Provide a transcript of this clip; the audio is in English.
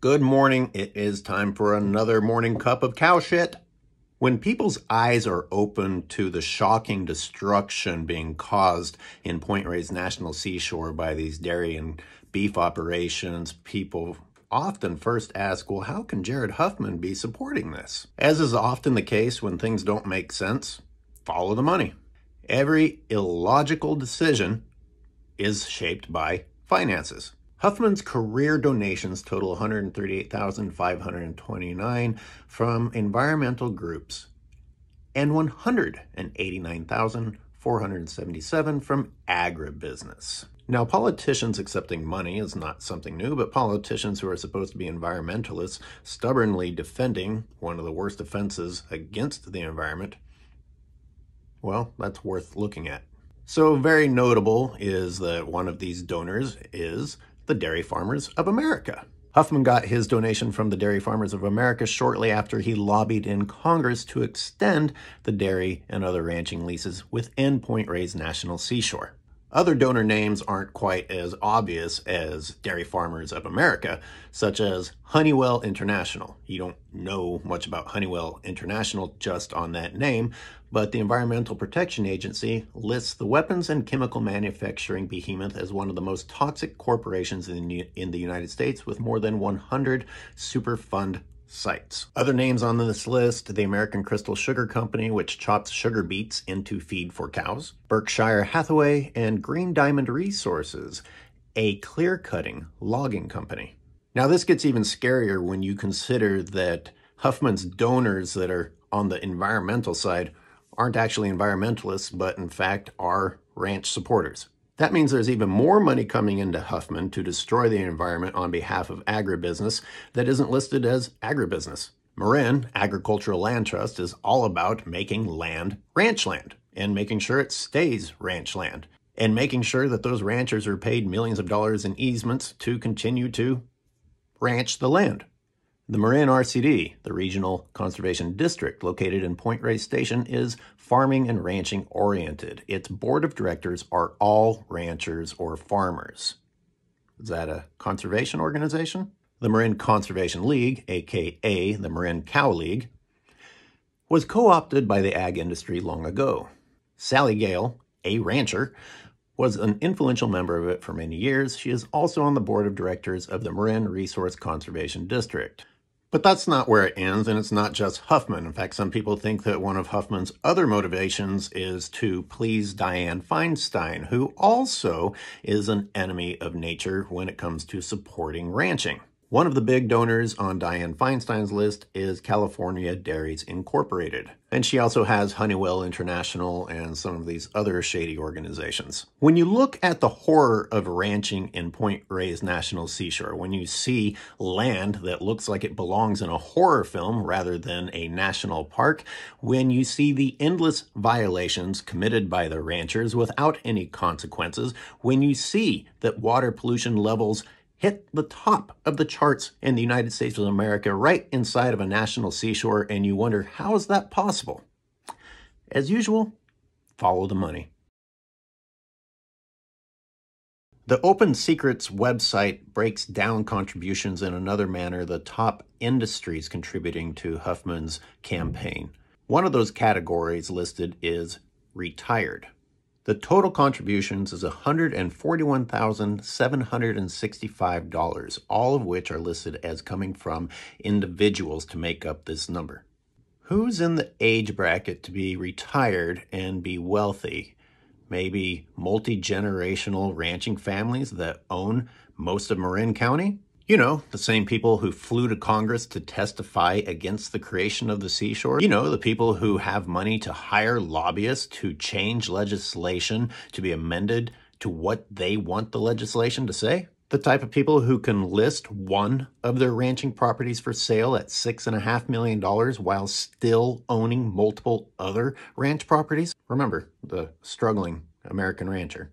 Good morning. It is time for another morning cup of cow shit. When people's eyes are open to the shocking destruction being caused in Point Reyes National Seashore by these dairy and beef operations, people often first ask, well, how can Jared Huffman be supporting this? As is often the case when things don't make sense, follow the money. Every illogical decision is shaped by finances. Huffman's career donations total $138,529 from environmental groups and $189,477 from agribusiness. Now, politicians accepting money is not something new, but politicians who are supposed to be environmentalists stubbornly defending one of the worst offenses against the environment, well, that's worth looking at. So very notable is that one of these donors is the Dairy Farmers of America. Huffman got his donation from the Dairy Farmers of America shortly after he lobbied in Congress to extend the dairy and other ranching leases within Point Reyes National Seashore. Other donor names aren't quite as obvious as Dairy Farmers of America, such as Honeywell International. You don't know much about Honeywell International just on that name, but the Environmental Protection Agency lists the weapons and chemical manufacturing behemoth as one of the most toxic corporations in the United States, with more than 100 Superfund sites. Other names on this list: the American Crystal Sugar Company, which chops sugar beets into feed for cows; Berkshire Hathaway; and Green Diamond Resources, a clear-cutting logging company. Now, this gets even scarier when you consider that Huffman's donors that are on the environmental side aren't actually environmentalists, but in fact are ranch supporters. That means there's even more money coming into Huffman to destroy the environment on behalf of agribusiness that isn't listed as agribusiness. Marin Agricultural Land Trust is all about making land ranch land and making sure it stays ranch land and making sure that those ranchers are paid millions of dollars in easements to continue to ranch the land. The Marin RCD, the Regional Conservation District located in Point Reyes Station, is farming and ranching oriented. Its board of directors are all ranchers or farmers. Is that a conservation organization? The Marin Conservation League, aka the Marin Cow League, was co-opted by the ag industry long ago. Sally Gale, a rancher, was an influential member of it for many years. She is also on the board of directors of the Marin Resource Conservation District. But that's not where it ends, and it's not just Huffman. In fact, some people think that one of Huffman's other motivations is to please Dianne Feinstein, who also is an enemy of nature when it comes to supporting ranching. One of the big donors on Dianne Feinstein's list is California Dairies Incorporated. And she also has Honeywell International and some of these other shady organizations. When you look at the horror of ranching in Point Reyes National Seashore, when you see land that looks like it belongs in a horror film rather than a national park, when you see the endless violations committed by the ranchers without any consequences, when you see that water pollution levels hit the top of the charts in the United States of America right inside of a national seashore, and you wonder, how is that possible? As usual, follow the money. The Open Secrets website breaks down contributions in another manner, the top industries contributing to Huffman's campaign. One of those categories listed is retired. The total contributions is $141,765, all of which are listed as coming from individuals to make up this number. Who's in the age bracket to be retired and be wealthy? Maybe multi-generational ranching families that own most of Marin County? You know, the same people who flew to Congress to testify against the creation of the seashore. You know, the people who have money to hire lobbyists to change legislation to be amended to what they want the legislation to say. The type of people who can list one of their ranching properties for sale at $6.5 million while still owning multiple other ranch properties. Remember, the struggling American rancher.